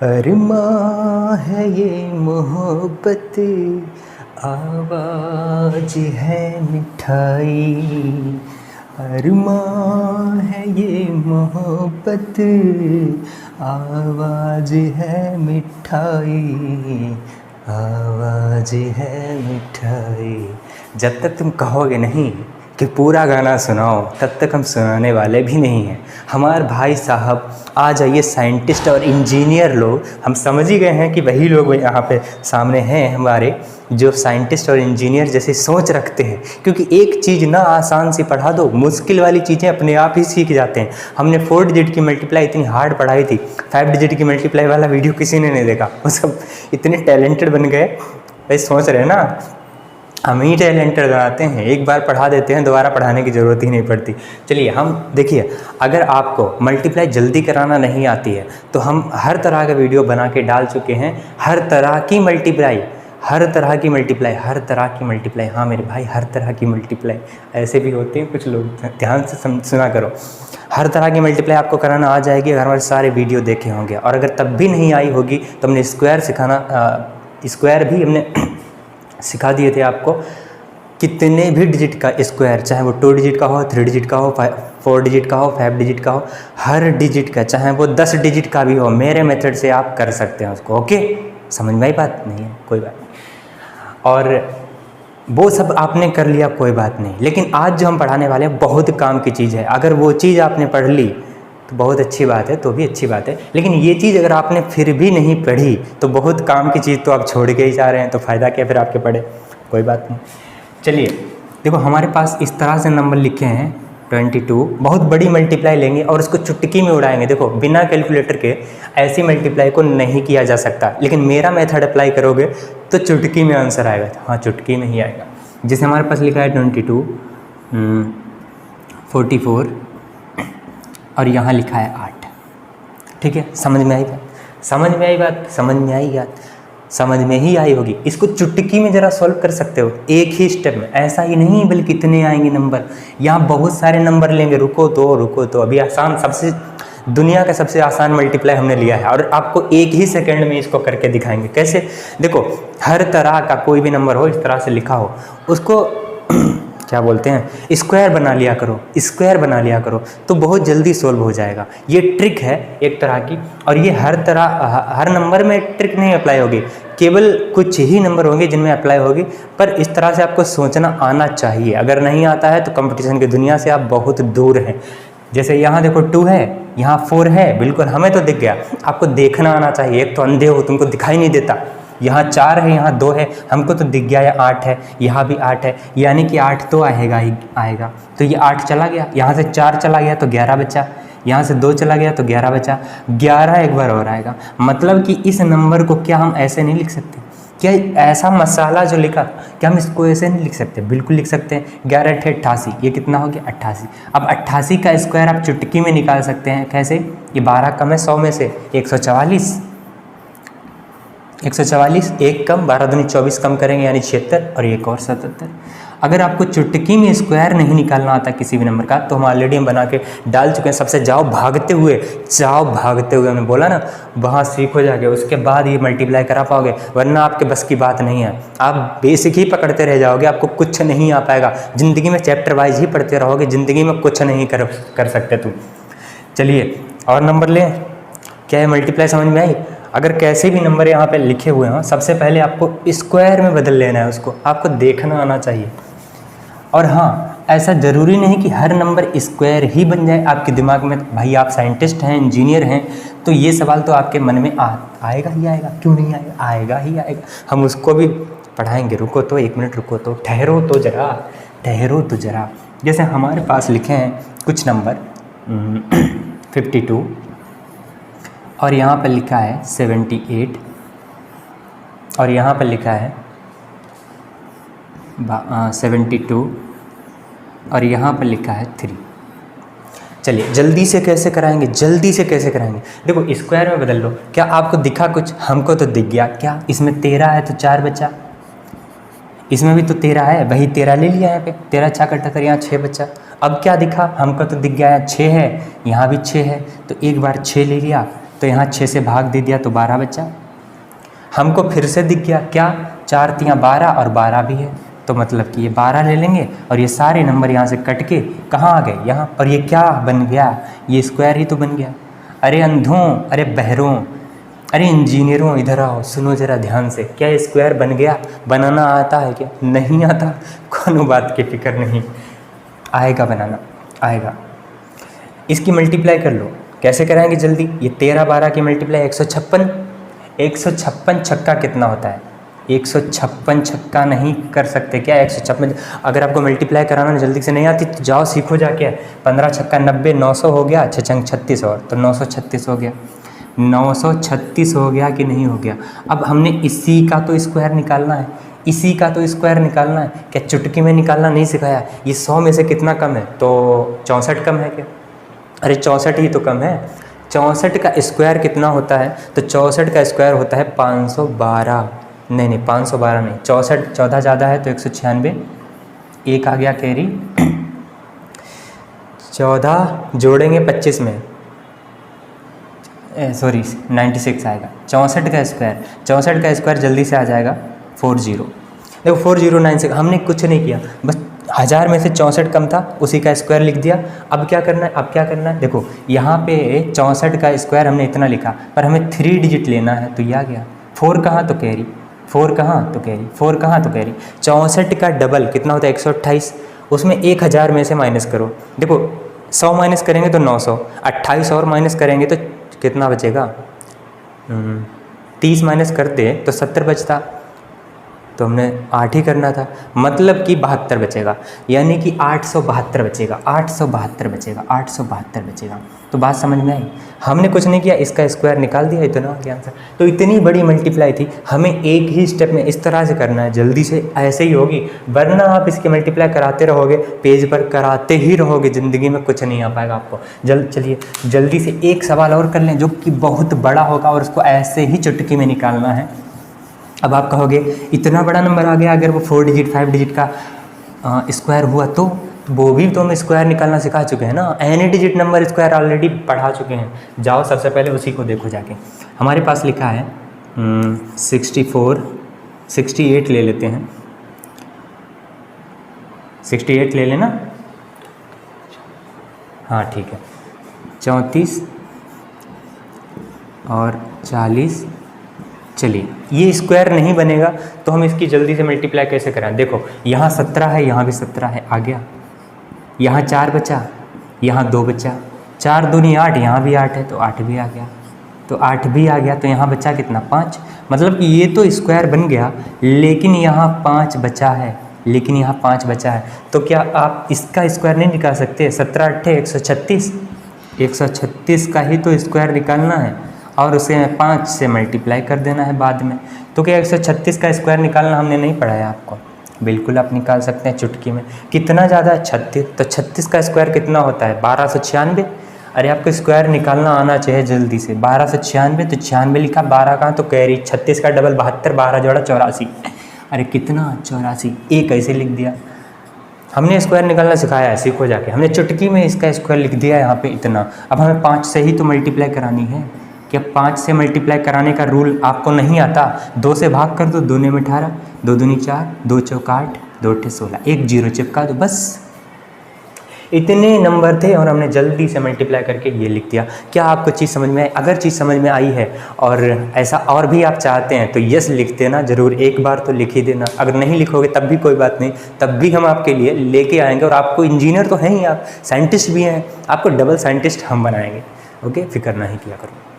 अरमां है ये मोहब्बत, आवाज है मिठाई। अरमां है ये मोहब्बत, आवाज है मिठाई, आवाज है मिठाई। जब तक तुम कहोगे नहीं कि पूरा गाना सुनाओ, तब तक हम सुनाने वाले भी नहीं हैं। हमारे भाई साहब आ जाइए, साइंटिस्ट और इंजीनियर लोग, हम समझ ही गए हैं कि वही लोग यहाँ पे सामने हैं हमारे, जो साइंटिस्ट और इंजीनियर जैसे सोच रखते हैं। क्योंकि एक चीज़ ना आसान सी पढ़ा दो, मुश्किल वाली चीज़ें अपने आप ही सीख जाते हैं। हमने 4 डिजिट की मल्टीप्लाई इतनी हार्ड पढ़ाई थी, 5 डिजिट की मल्टीप्लाई वाला वीडियो किसी ने नहीं देखा। वो सब इतने टैलेंटेड बन गए, भाई सोच रहे हैं ना, हम ही टैलेंटेड बनाते हैं। एक बार पढ़ा देते हैं, दोबारा पढ़ाने की ज़रूरत ही नहीं पड़ती। चलिए हम देखिए, अगर आपको मल्टीप्लाई जल्दी कराना नहीं आती है तो हम हर तरह का वीडियो बना के डाल चुके हैं। हर तरह की मल्टीप्लाई, हर तरह की मल्टीप्लाई, हर तरह की मल्टीप्लाई। हाँ मेरे भाई, हर तरह की मल्टीप्लाई। ऐसे भी होते हैं कुछ लोग, ध्यान से सुना करो। हर तरह की मल्टीप्लाई आपको कराना आ जाएगी अगर हमारे सारे वीडियो देखे होंगे। और अगर तब भी नहीं आई होगी तो हमने स्क्वायर भी हमने सिखा दिए थे आपको। कितने भी डिजिट का स्क्वायर, चाहे वो 2 डिजिट का हो, 3 डिजिट का हो, 4 डिजिट का हो, 5 डिजिट का हो, हर डिजिट का, चाहे वो 10 डिजिट का भी हो, मेरे मेथड से आप कर सकते हैं उसको। ओके, समझ में आई बात? नहीं है कोई बात नहीं। और वो सब आपने कर लिया, कोई बात नहीं। लेकिन आज जो हम पढ़ाने वाले हैं बहुत काम की चीज़ है। अगर वो चीज़ आपने पढ़ ली तो बहुत अच्छी बात है, तो भी अच्छी बात है। लेकिन ये चीज़ अगर आपने फिर भी नहीं पढ़ी तो बहुत काम की चीज़ तो आप छोड़ के ही जा रहे हैं, तो फ़ायदा क्या फिर आपके पढ़े? कोई बात नहीं। चलिए देखो, हमारे पास इस तरह से नंबर लिखे हैं 22। बहुत बड़ी मल्टीप्लाई लेंगे और इसको चुटकी में उड़ाएंगे। देखो, बिना कैलकुलेटर के ऐसी मल्टीप्लाई को नहीं किया जा सकता, लेकिन मेरा मेथड अप्लाई करोगे तो चुटकी में आंसर आएगा। हाँ, चुटकी में ही आएगा। जैसे हमारे पास लिखा है 22, 44 और यहाँ लिखा है 8। ठीक है, समझ में आई बात? समझ में आई बात? समझ में आई बात? समझ में ही आई होगी। इसको चुटकी में ज़रा सॉल्व कर सकते हो एक ही स्टेप में। ऐसा ही नहीं बल्कि कितने आएंगे नंबर, यहाँ बहुत सारे नंबर लेंगे। रुको तो अभी आसान, सबसे दुनिया का सबसे आसान मल्टीप्लाई हमने लिया है और आपको एक ही सेकंड में इसको करके दिखाएंगे। कैसे? देखो, हर तरह का कोई भी नंबर हो, इस तरह से लिखा हो, उसको क्या बोलते हैं, स्क्वायर बना लिया करो। स्क्वायर बना लिया करो तो बहुत जल्दी सोल्व हो जाएगा। ये ट्रिक है एक तरह की, और ये हर नंबर में ट्रिक नहीं अप्लाई होगी, केवल कुछ ही नंबर होंगे जिनमें अप्लाई होगी। पर इस तरह से आपको सोचना आना चाहिए। अगर नहीं आता है तो कंपटीशन की दुनिया से आप बहुत दूर हैं। जैसे यहाँ देखो 2 है, यहाँ 4 है, बिल्कुल हमें तो दिख गया, आपको देखना आना चाहिए। एक तो अंधे हो, तुमको दिखाई नहीं देता। यहाँ 4 है, यहाँ 2 है, हमको तो दिख गया। 8 है, यहाँ भी 8 है, यानी कि 8 तो आएगा ही आएगा। तो ये 8 चला गया, यहाँ से 4 चला गया तो 11 बचा, यहाँ से 2 चला गया तो 11 बचा, 11 एक बार और आएगा। मतलब कि इस नंबर को क्या हम ऐसे नहीं लिख सकते? क्या ऐसा मसाला जो लिखा, क्या हम इसको ऐसे नहीं लिख सकते? बिल्कुल लिख सकते हैं। 11 × 88, ये कितना हो गया? 88। अब 88 का स्क्वायर आप चुटकी में निकाल सकते हैं। कैसे? ये 12 कम है 100 में से, 144। 144, एक कम, 12 दूनी 24 कम करेंगे यानी 76, और एक और 77। अगर आपको चुटकी में स्क्वायर नहीं निकालना आता किसी भी नंबर का, तो हम ऑलरेडी बना के डाल चुके हैं। सबसे जाओ भागते हुए, हमने बोला ना, वहाँ सीखो जाके, उसके बाद ये मल्टीप्लाई करा पाओगे, वरना आपके बस की बात नहीं है। आप बेसिक ही पकड़ते रह जाओगे, आपको कुछ नहीं आ पाएगा। ज़िंदगी में चैप्टर वाइज ही पढ़ते रहोगे, ज़िंदगी में कुछ नहीं कर सकते तुम। चलिए और नंबर लें। क्या है, मल्टीप्लाई समझ में आई? अगर कैसे भी नंबर यहाँ पे लिखे हुए हों, सबसे पहले आपको स्क्वायर में बदल लेना है, उसको आपको देखना आना चाहिए। और हाँ, ऐसा ज़रूरी नहीं कि हर नंबर स्क्वायर ही बन जाए आपके दिमाग में। भाई आप साइंटिस्ट हैं, इंजीनियर हैं, तो ये सवाल तो आपके मन में आएगा ही आएगा। क्यों नहीं आएगा? आएगा ही आएगा। हम उसको भी पढ़ाएंगे। रुको तो, 1 मिनट रुको तो, ठहरो तो ज़रा। जैसे हमारे पास लिखे हैं कुछ नंबर 52, और यहाँ पर लिखा है 78, और यहाँ पर लिखा है 72, और यहाँ पर लिखा है 3। चलिए जल्दी से कैसे कराएंगे? देखो, स्क्वायर में बदल लो। क्या आपको दिखा कुछ? हमको तो दिख गया। क्या इसमें 13 है तो 4 बचा, इसमें भी तो 13 है, वही 13 ले लिया। यहाँ पे 13 6 का 78, यहाँ 6 बचा। अब क्या दिखा? हमको तो दिख गया 6 है, यहाँ भी 6 है, तो एक बार 6 ले लिया, तो यहाँ 6 से भाग दे दिया तो 12 बचा। हमको फिर से दिख गया क्या, 4 तियाँ 12 और 12 भी है, तो मतलब कि ये 12 ले लेंगे और ये सारे नंबर यहाँ से कट के कहाँ आ गए, यहाँ। और ये क्या बन गया, ये स्क्वायर ही तो बन गया। अरे अंधों, अरे बहरों, अरे इंजीनियरों, इधर आओ, सुनो ज़रा ध्यान से, क्या ये स्क्वायर बन गया? बनाना आता है क्या? नहीं आता, कोनो बात की फिक्र नहीं, आएगा, बनाना आएगा। इसकी मल्टीप्लाई कर लो, कैसे कराएंगे जल्दी? ये 13 12 की मल्टीप्लाई 156, 156 छक्का कितना होता है? 156 छक्का नहीं कर सकते क्या? 156, अगर आपको मल्टीप्लाई कराना जल्दी से नहीं आती तो जाओ सीखो जाके। 15 छक्का 90, 900 हो गया, 6 छंग 36 और, तो 936 हो गया। 936 हो गया कि नहीं हो गया? अब हमने इसी का तो स्क्वायर निकालना है, इसी का तो स्क्वायर निकालना है। क्या चुटकी में निकालना नहीं सिखाया? ये 100 में से कितना कम है? तो 64 कम है क्या? अरे 64 ही तो कम है। 64 का स्क्वायर कितना होता है? तो 64 का स्क्वायर होता है 512। नहीं 512 नहीं, 64, 14 ज़्यादा है तो 196, एक आ गया कैरी। 14 जोड़ेंगे 25 में, सॉरी 96 आएगा। 64 का स्क्वायर, 64 का स्क्वायर जल्दी से आ जाएगा 40। देखो 4096, हमने कुछ नहीं किया, बस 1000 में से 64 कम था, उसी का स्क्वायर लिख दिया। अब क्या करना है? अब क्या करना है? देखो यहाँ पे 64 का स्क्वायर हमने इतना लिखा, पर हमें 3 डिजिट लेना है, तो ये आ गया। 4 कहाँ तो कैरी, 4 कहाँ तो कैरी, 4 कहाँ तो कैरी। 64 का डबल कितना होता है? 128, उसमें 1000 में से माइनस करो। देखो 100 माइनस करेंगे तो 900, 28 और माइनस करेंगे तो कितना बचेगा? 30 माइनस करते तो 70 बचता, तो हमने 8 ही करना था, मतलब कि 72 बचेगा, यानी कि 872 बचेगा, 872 बचेगा, 872 बचेगा। तो बात समझ में आई? हमने कुछ नहीं किया, इसका स्क्वायर निकाल दिया, इतना आ गया आंसर। तो इतनी बड़ी मल्टीप्लाई थी, हमें एक ही स्टेप में इस तरह से करना है, जल्दी से ऐसे ही होगी, वरना आप इसकी मल्टीप्लाई कराते रहोगे, पेज पर कराते ही रहोगे, ज़िंदगी में कुछ नहीं आ पाएगा आपको। चलिए जल्दी से एक सवाल और कर लें जो कि बहुत बड़ा होगा और उसको ऐसे ही चुटकी में निकालना है। अब आप कहोगे इतना बड़ा नंबर आ गया, अगर वो 4 डिजिट 5 डिजिट का स्क्वायर हुआ तो वो भी तो हम स्क्वायर निकालना सिखा चुके हैं ना, any digit number square already पढ़ा चुके हैं। जाओ सबसे पहले उसी को देखो जाके। हमारे पास लिखा है 64, 68 ले लेते हैं, 68 ले लेना, हाँ ठीक है, 34 और 40। चलिए ये स्क्वायर नहीं बनेगा तो हम इसकी जल्दी से मल्टीप्लाई कैसे कराएं? देखो यहाँ 17 है, यहाँ भी 17 है, आ गया। यहाँ 4 बचा, यहाँ 2 बचा, 4 दूनी 8, यहाँ भी 8 है तो 8 भी आ गया, तो 8 भी आ गया। तो यहाँ बचा कितना? 5। मतलब कि ये तो स्क्वायर बन गया, लेकिन यहाँ 5 बचा है, लेकिन यहाँ 5 बचा है। तो क्या आप इसका स्क्वायर नहीं निकाल सकते? 17 8 136, 136 का ही तो स्क्वायर निकालना है और उसे 5 से मल्टीप्लाई कर देना है बाद में। तो क्या 136 का स्क्वायर निकालना हमने नहीं पढ़ाया आपको? बिल्कुल आप निकाल सकते हैं चुटकी में। कितना ज़्यादा है? 36, तो 36 का स्क्वायर कितना होता है? 1296। अरे आपको स्क्वायर निकालना आना चाहिए जल्दी से। 1296, तो 96 लिखा, 12 कहाँ तो कैरी, 36 का डबल 72, 12 जोड़ा 84। अरे कितना? 84, एक ऐसे लिख दिया। हमने स्क्वायर निकालना सिखाया है, सीखो जाके। हमने चुटकी में इसका स्क्वायर लिख दिया यहाँ पे इतना। अब हमें 5 से ही तो मल्टीप्लाई करानी है। क्या 5 से मल्टीप्लाई कराने का रूल आपको नहीं आता? 2 से भाग कर दो, 2 ने 18, 2 दूनी 4, 2 चौका 8, 2 अट्ठे 16, एक 0 चिपका दो, बस। इतने नंबर थे और हमने जल्दी से मल्टीप्लाई करके ये लिख दिया। क्या आपको चीज़ समझ में आई? अगर चीज़ समझ में आई है और ऐसा और भी आप चाहते हैं तो यस लिख देना ज़रूर, एक बार तो लिख ही देना। अगर नहीं लिखोगे तब भी कोई बात नहीं, तब भी हम आपके लिए लेके आएंगे। और आपको इंजीनियर तो हैं ही, आप साइंटिस्ट भी हैं, आपको डबल साइंटिस्ट हम बनाएंगे। ओके, फिक्र नहीं किया करो।